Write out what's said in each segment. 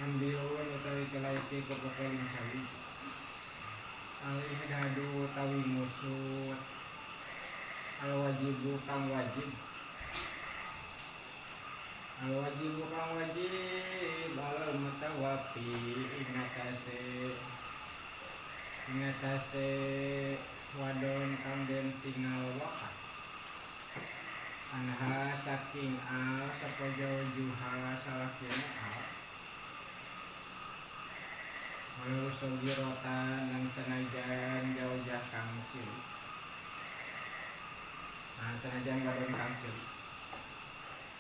ambilun utawi kalaiki kepokelin sawi alih dadu utawi musut al wajibu kang wajib al mutawafi ingatase wadon kang den tinggal wafat anha saking al sapa juha salakina al walau sogirotan lang sanajan jauh kang cilik sanajan wadon kang cilik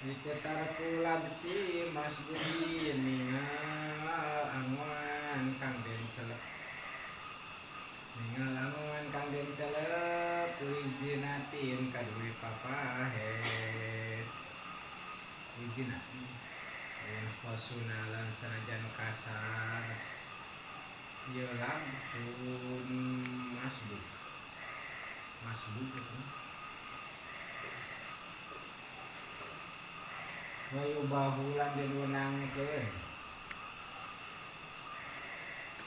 ikutar kulabsi masbudin ningal anguan kang den celep wijinatin kadui papahes wijinatin fosunalan sanajan kasar ya langsung masbud itu wayubahulan diwenangkeun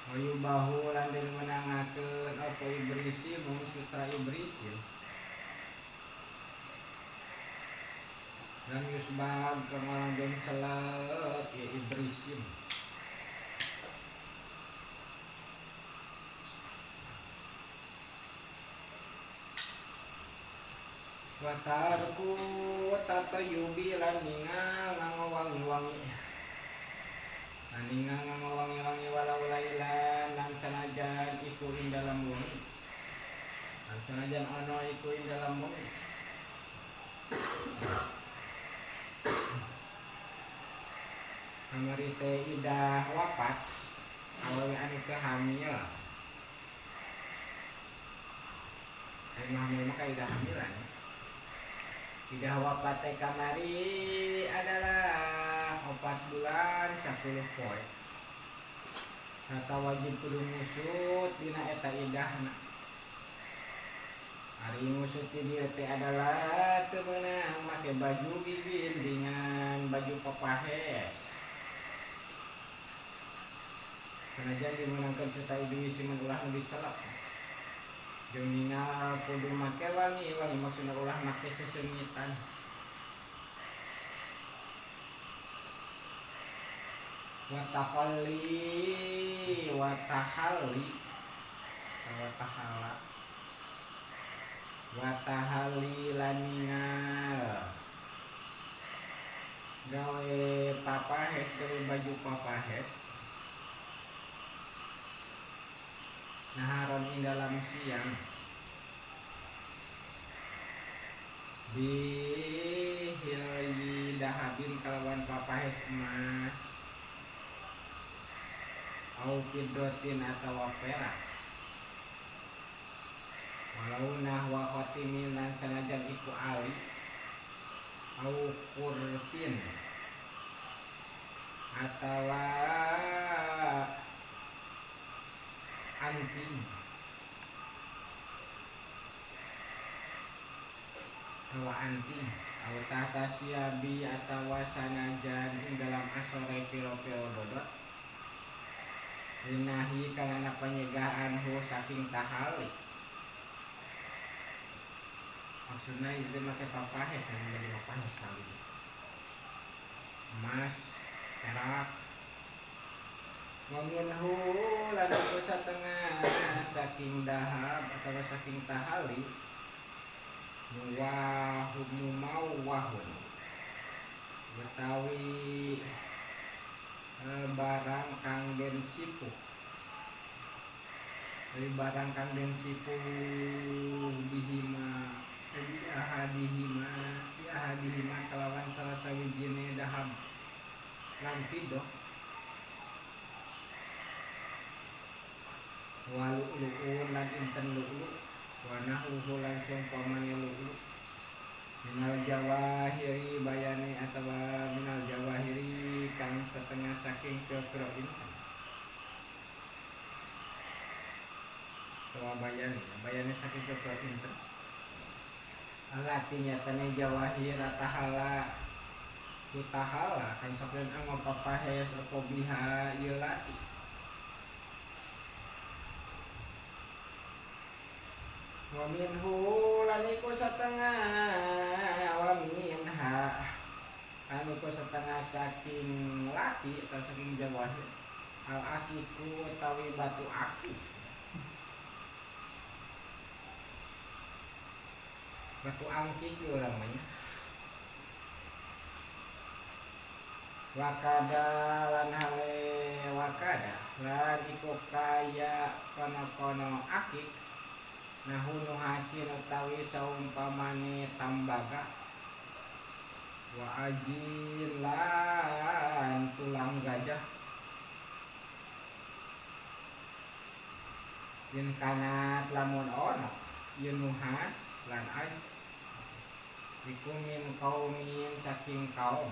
wayubahulan diwenangakeun apa ibrisi mun sutra ibrisi dan yusbag kang den celep ya ibrisim watarku tatayubi lan ningal ngawangi-wangi walau lailan lan sanajan iku ing dalam wengi lan sanajan ana iku ing dalam wengi amari teh idah wafat awewe anu teu hamil hamil maka idah hamilan idah wafat teh kamari adalah 4 bulan 10 poe kata wajib kudu musut dina eta idahna ari musut di dieu teh adalah teu meunang make baju bibin dengan baju papahes sanajan dimenangkeun serta ibu siman ulah nu dicelak jeung ningal kudu make wangi maksudna ulah make sesengitan watahalli laningal gawe papahes gawe baju papahes naharon ing dalam siang bihilyi dahabin kalawan papahes emas au fiddatin atawa perak walau nahwa khatimin lan sanajan iku ali au kurtin atawa anting atau tahta siabi atawa sanajan ing dalam asore piro-piro dodot linahi karena penyegahan saking tahali maksudnya itu pakai papahes yang menjadi papahes kali emas perak waminhu lan iku satengah saking dahab atau saking tahali wahun betawi barang kang den sipuh barang kang den sipuh bihima ahadihima kelawan salah sawijine dahab lan fidoh walu'lu'un lan inten lu'lu' wa nahuhu lan sumpamane lu'lu' minal jawahiri bayani atawa minal jawahiri kang setengah saking pira-pira inten atawa bayani saking pira-pira inten alati nyatane jawahir atahala kutahala kan sakden ang papahes opo biha ieu lati wa minhu lan iku satengah wa minha anu ku setengah saking laki atau saking jawahir al akiku utawi batu akik batu angkik itu namanya wakada lan hale wakada lan iku kaya kono-kono akik nahunu hasil utawi saumpamane tambaga wa ajin lan tulang gajah yen kanat lamun ono yen nuhas lan aj iku min kaumin saking kaum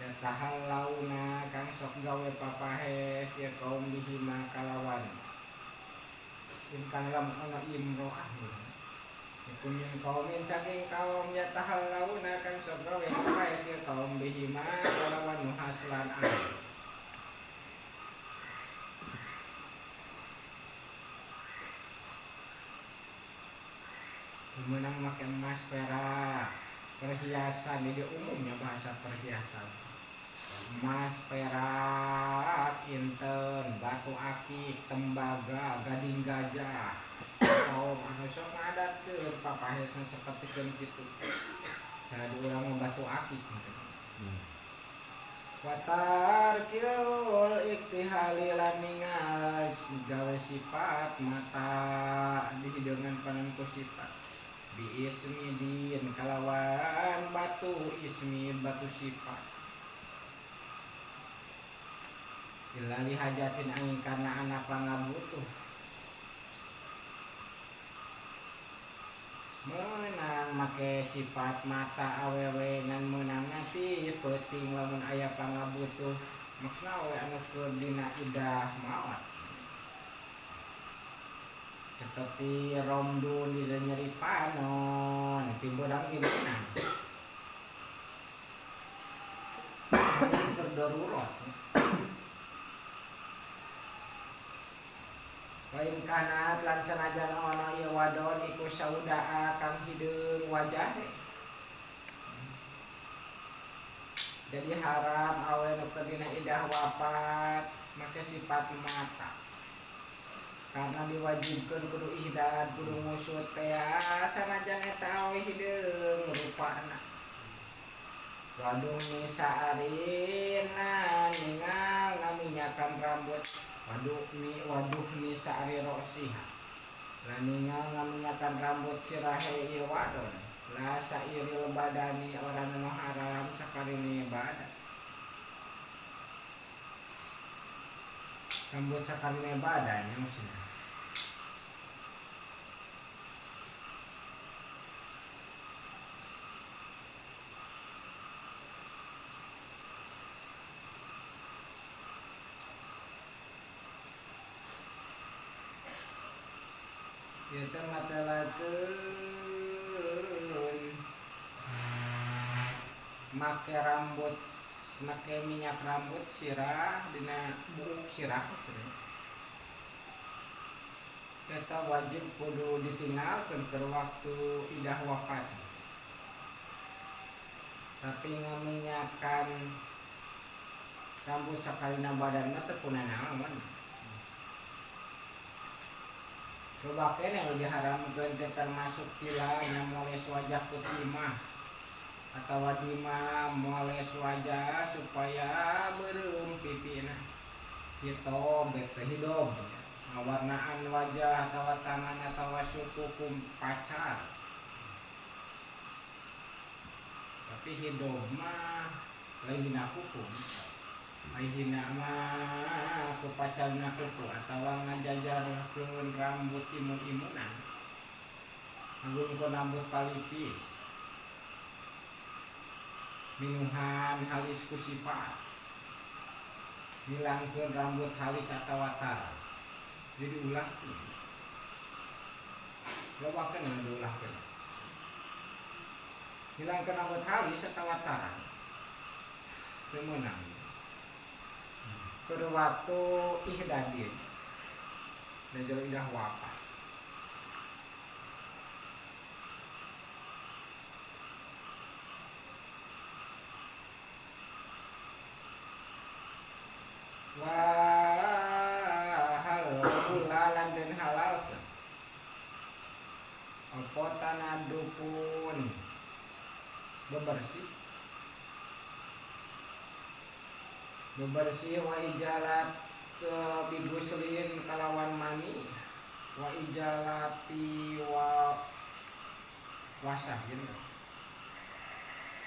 yatahal launa kang sok gawe papahes ya kaum bihima kalawan yen kang lamun ono imro'ah iku min kaumin saking kaum yatahal launa kang sok gawe papahes ya kaum bihima kalawan nuhas lan aj menang make emas perak perhiasan ini umumnya bahasa perhiasan emas perak inten batu akik tembaga gading gajah kaum anu sok ngadatkeun papahesan sapertikeun kitu sada urang mah batu akik watar kiul iktihali lan ningal gawe sifat mata dihideungan panenku sifat bi ismi din kalawan batu ismi batu sifat ilali hajatin angin karena anak pangabutuh menang make sifat mata awewe nan menang nanti penting lamun aya pangabutuh maksudna awe anu keur dina idah maot seperti romdun di nyeri panon timbulang gimana ini terdarurat lain kanat lan sanajan ana ieu wadon iku saudaa kang hideung wajahe jadi haram awe nu dina idah wafat make sifat mata karena diwajibkan kudu ihdad kudu musut teh sanajan eta awe hideung rupana waduh nisa arina ningal ngaminyakan rambut waduh nisa ari rosiha lan ningal ngaminyakan rambut sirahe ieu wadon la sairil badani orang anu haram sakarine badan rambut sakarine badan ya maksudnya kita matelakeun make rambut make minyak rambut sirah dina buuk sirah kita wajib kudu ditinggalkeun keur waktu idah wafat tapi ngaminyakan rambut sakalina badan mah teu kunaon coba kene anu diharamkeun teh termasuk tilang yang moles wajah kutimah atau wadimah moles wajah supaya beureum pipina hitom bete hidup warnaan wajah atau tangan atau suku kum pacar tapi hidup mah lain hukum ayeuna mah ku pacarna kuku atawa ngajajarkeun rambut imun-imunan ngagungkeun rambut palipis minuhan halis ku sifat ngilangkeun rambut halis atawa tara jadi ulah lobakeun anu diulahkeun ngilangkeun rambut halis atawa tara semenang keur waktu ihdadin dan idah wafat wahal hulalan dan halal apa tanah dukun bebersih wa ijalat biguslin kalawan mani wa ijalati wa wasahin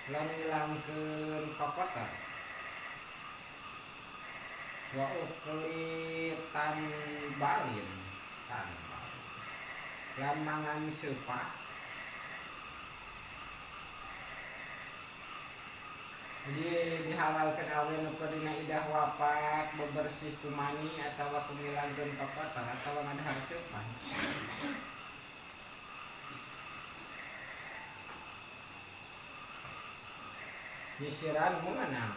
lan ngilangkeun kokotan wa ukli tanbalin lan mangan seupah jadi dihalalkan awe nu dina idah wafat bebersih kumani atawa kumilangkeun kokotan atawa ngadahar seupah nyisiran mengenang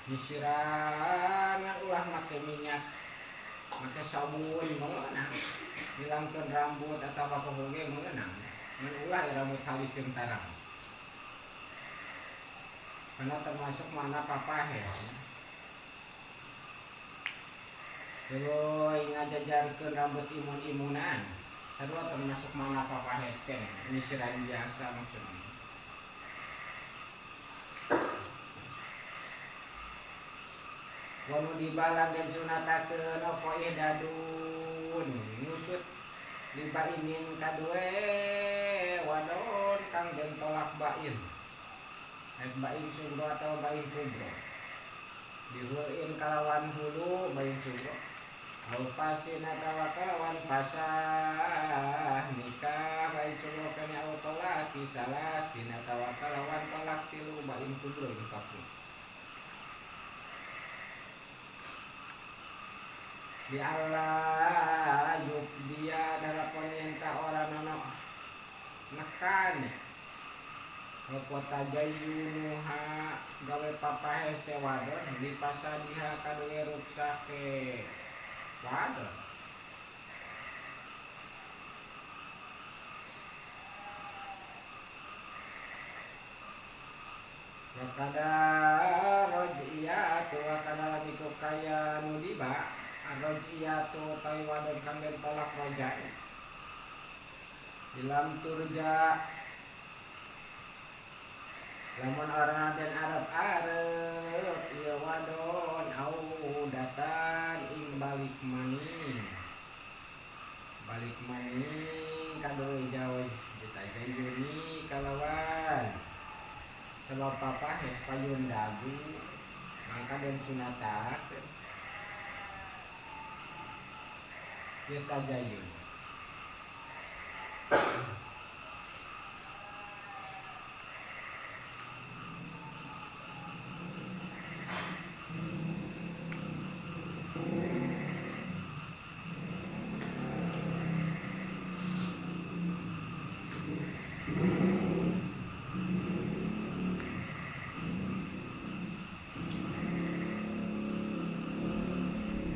nyisiran ulah make minyak make sabun mengenang hilangkeun rambut atawa kohoge mengenang mun ulah rambut halus jeung tarang karena termasuk mana papahe terus ngajajarkeun rambut imun-imunan sarua termasuk mana papahe teh nyisiran biasa maksudnya wanu dibalan dan sunatakeun apa ihdadun ngusut dibainin kadue wadon kang den tolak bain bain sugro atau bain kubro dihulin kalawan hulu bain sugro alpasin atawa kalawan pasah nikah bain sugro kena tolak kisalasin atawa kalawan tolak tilu bain kubro dikapun di Allah yuk dia dalam penyentak orang nono nekan kota jayunuha gawe papahe sewadon di pasadiha kadoe ruksake wadon wakada rojiyatu wakada lagi kaya nudiba rojiyatu tai wadon kang den tolak rojai dalam turja lamun orang dan Arab ieu wadon au datan ing balik maning kadoe jawa ditajayuni kalawan sebab papa hes payun dagu maka den sunatak kita jayun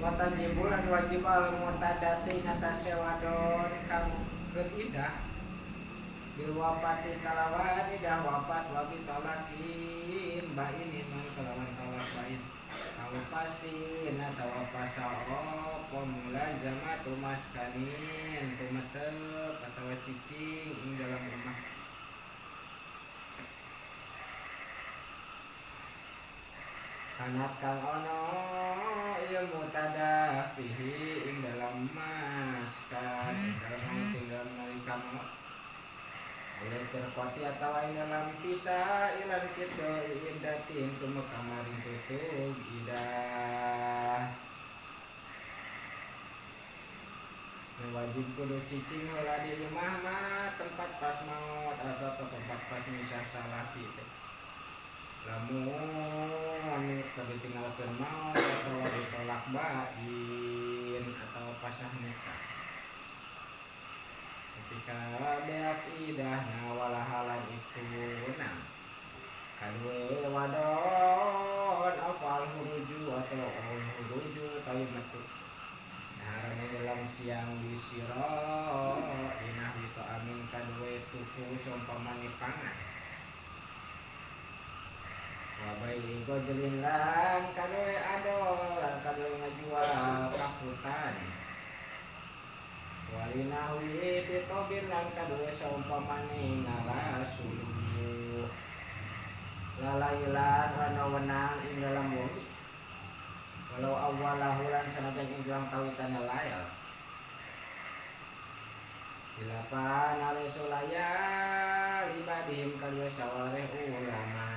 watajibulan wajib al mutadati atas sewadon kang ketidak bil wafati kalawan idah wafat wabi tolakin bainin man kalawan tolak bain awapasin atawa pasao pemula jamatu maskanin tumetep atawa cicing ing dalam rumah kanat kang ono ilmu tadafihi ing dalam maskan dalam tinggal nalika maut boleh terpati atau ing dalam pisah ilan kita idatin tumek kamarin tutup idah wajib kudu cicing heula di rumah mah tempat pas maut atau tempat pas misah salah kita lamun kada tinggalkeun maut atau ditolak bain atau pasah nikah ketika beak idah walahalan itu nah kadue wadon sira inah wito amin kadue tuku sompamane pangan wabai gojlin lan kadue adol lan kadue ngajual kaputan walina hui pitobin lan kadue sompamane ngala suluh lalailan ana wenang ing dalam bumi walau awalahu lan sanajan ing dalam kawitan layal Dilapa nalesulaya libadihim kadua sawareh ulama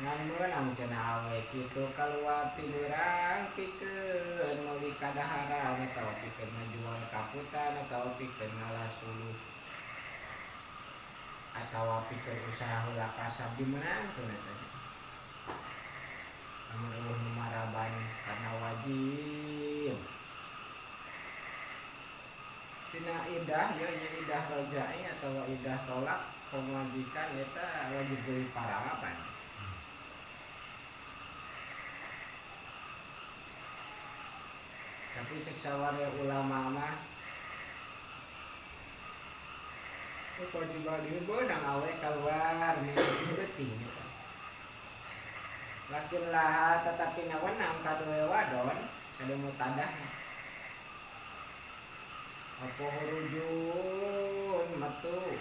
ngan meunang cenah awe kitu kaluar tiburang pikeun meuli kadaharan atawa pikeun ngajual kaputan atawa pikeun ngalasuluh atawa pikeun usaha heula kasab dimenang teh amun eueuh nu maraban karena wajib tina idah ya idah rojai atau idah tolak pemajikan eta wajib beri parapan tapi cek saware ulama mah kalau dibagi beunang awe keluar minggu deting lakin lah tetapi nawenang kadue wadon kade mutadah apa hurujun metu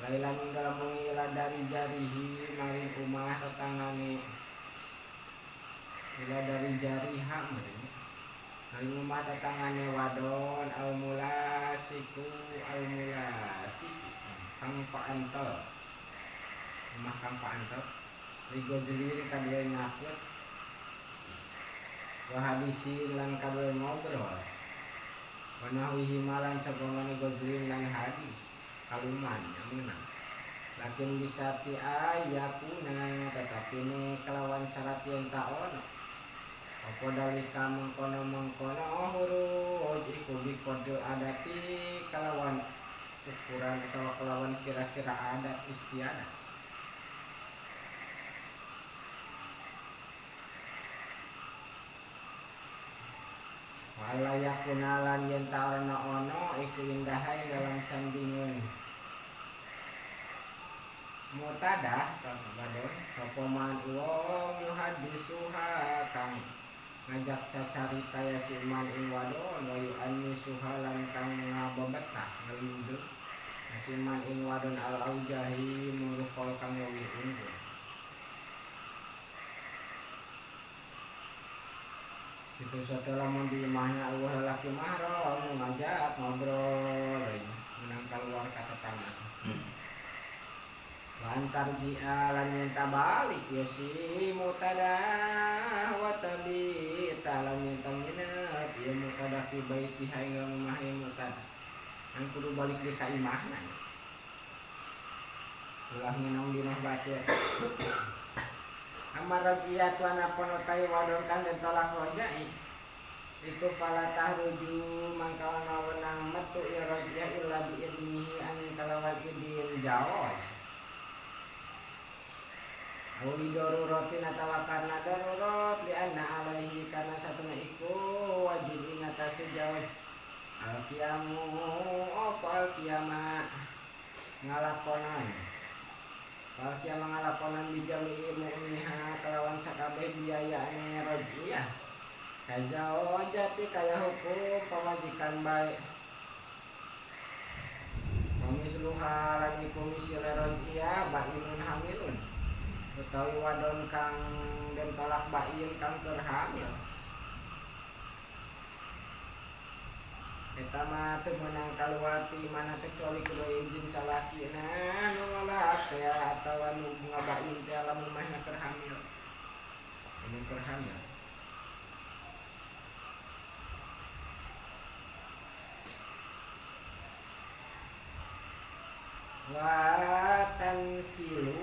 lailan dalam mengilah dari jarihi maring rumah tetanggane ila dari jariha maring rumah tetanggane wadon almulasiku kang paantel rumah kang paantel rigo jeliri kadue ngaput wahadisi lan kadue ngobrol Wanahuhi malan sabangane gojlin lan hadis kaluman yang menang lakin bisa ti ayakuna tetapi ini kelawan syarat yang tak ono apa dalika mengkono huruf iku bikode adati kelawan ukuran atau kelawan kira-kira adat istiadat walayakunalan yen taorna ono iku indahay dalam sandingun mutadah kabadon sapa man wong yuhadisuha kang ngajak cacarita ya si man ing wadon wa yu'annisuha lan kang ngabebetah ngelindung si man ing wadon al aujahi mungkol kang luwih unggul itu setelah di rumahnya Allah lelaki mahram ngajak ngobrol menang keluar kata tangan lantar jialan yang balik ya si mutadah wa tabi talam yang nginep ya mutadah fi baiti hayang rumah yang mutadah yang kudu balik di ka imahna ulah nginong di mah batu amarajiyat wana panotai wadon kan dan tolak rojai iku pala tahruju mangkawana wenang metu ya rojia illa bi'idnihi angin kalawan idin jawab awli darurotin atawa karena darurat lianna alaihi karena satuna iku wajib ingatasi jawab al-qiyamu apa al-qiyama ngalakonan Balkia mengalakonan bijami mu'minha kelawan sakabeh biayane rojiyah kajao jati kaya hukum pemajikan baik komisluha lan iku misile rojiyah bainun hamilun utawi wadon kang den tolak bain kang keur hamil eta mah teu meunang kaluarti mana kecuali kudu izin salakina nu nolak teh atawa nu ngabain teh lamun mah keur hamil. Ini keur hamil. Watan kilu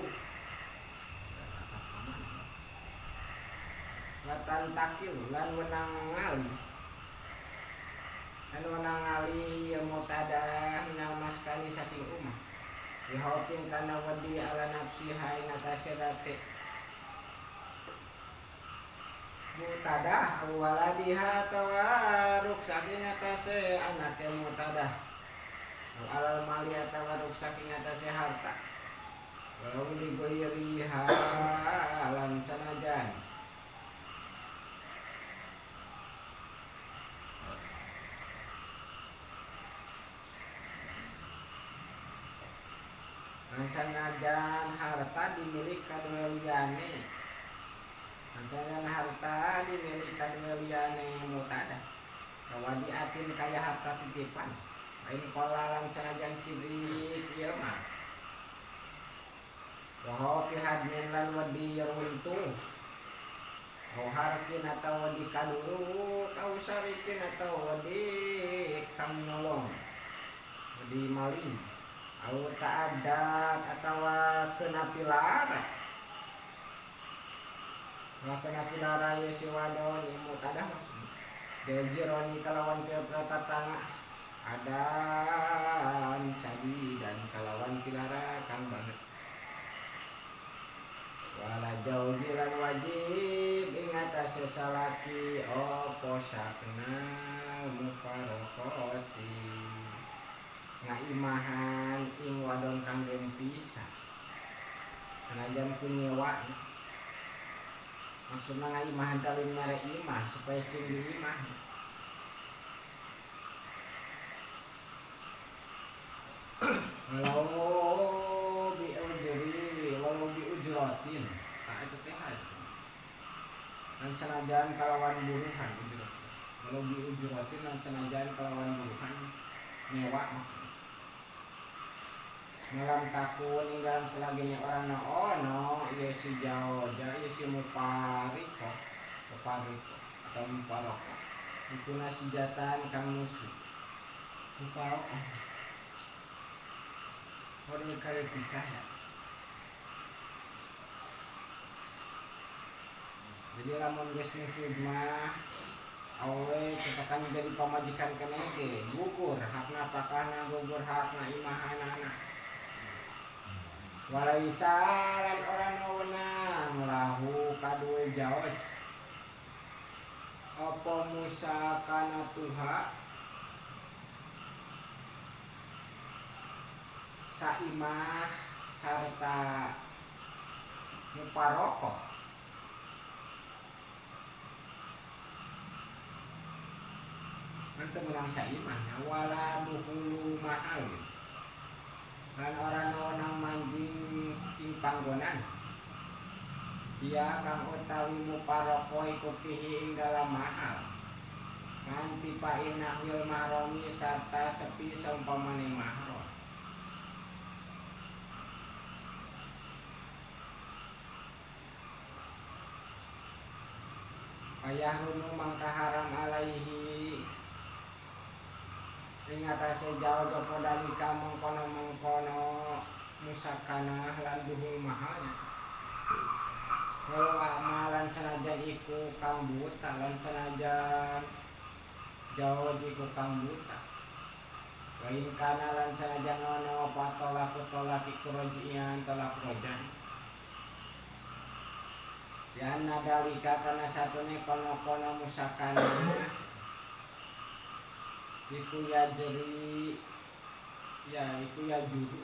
watan takil lan wenang ngali anu nangali ya mutadah minal maskani saking rumah dihopin kana wadi ala nafsi hai natasirate mutadah waladiha tawaruk saking atase anake mutadah alal mali tawaruk saking atase harta walau digoyriha lan sanajan sanajan harta dimilik kadua liyane sanajan harta dimilik kadua liyane mutadah kawadi atin kaya harta titipan lain kolalan sanajan kiri kieu mah wa pihad min lan wadi runtuh au harkin atau wadi kaduru au sarikin atau wadi kang nolong wadi maling au ta'adat atau kena pilara kena pilara ya si wadon imu tadah maksudnya dejironi kalawan keprata tangah adan sadi dan kalawan pilara kang banget wala jaujilan wajib ingat sesalaki opo sakna mufarokoti ngaimahan ing wadon kang den pisah sanajan kunyewa maksudna ngaimahan talin mere imah supaya cing diimah walau biujratin tak itu teh dan sanajan kalawan buruhan walau biujratin dan sanajan kalawan buruhan nyewa malam takun dalam selagi orang no ya si jaoja ya si mupariko atau muparoko itu nasi jatan kang musuh muparoko orang kali pisah ya jadi lamun geus musuh mah awe cetakan jadi pamajikan kenege gugur hakna pakana gugur hakna imahana walaisalan orang wenang lahu kadue jawaj apa musakana tuha saimah sarta muparoko nanti menang saimah wala duhulu mahal kan orang nang manjing ing panggonan dia kang utawi muparoko iku pihi ing dalam mahal nganti paina wil maroni sarta sepi saumpamane mahron ayah runu mangka haram alaihi ing atase jauh jopo dalika mengkono musakana lan duhul mahalnya walau amalan sanajan iku kang buta lan sanajan jauh iku kang buta wain kana lan sanajan ono patolak iku rojian tolak rojan yan dalika kana satune kono musakana iku ya jeri ya iku ya juru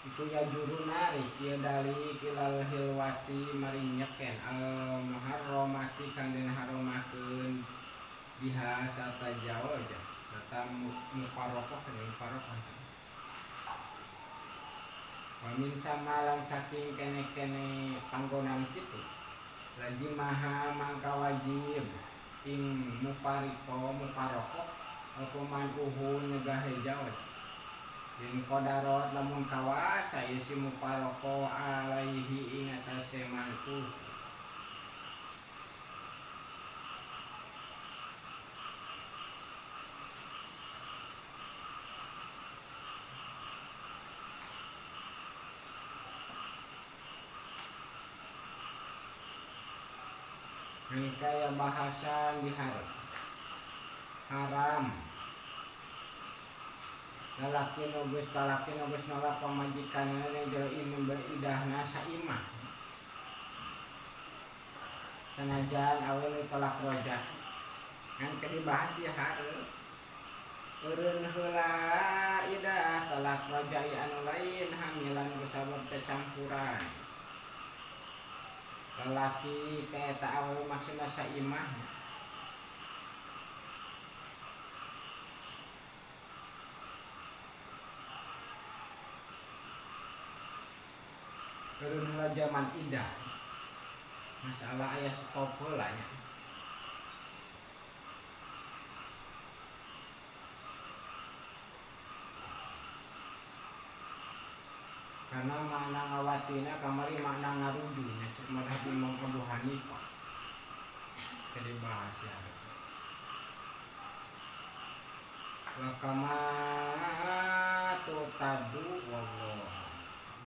iku ya juru nari ya dari kilal hilwati marinyeken al muharramati kang den haromakeun biha sata jawa aja sata muparokah kene muparokah wamin samalan saking kene panggonan kitu lagi maha mangka wajib ing muparoko apa mantuhun negahe jawab ing kodarot lamun kawasa isi muparoko alaihi ing atase mantu kaya bahasan diharap haram lalaki nubus nolak pamajikan ini jauh ini beridahna saimah sanajan awal tolak roja kan dibahas ya hareup eureun heula idah tolak roja anu lain hamilan gesabab cacampuran lelaki kayak tak awal maksudna saimah eureun heula zaman idah masalah aya stop heula nya karena makna ngawatina kamari makna ngarudu cek madhab Imam Abu Hanifah jadi bahas ya wa kama tu tadu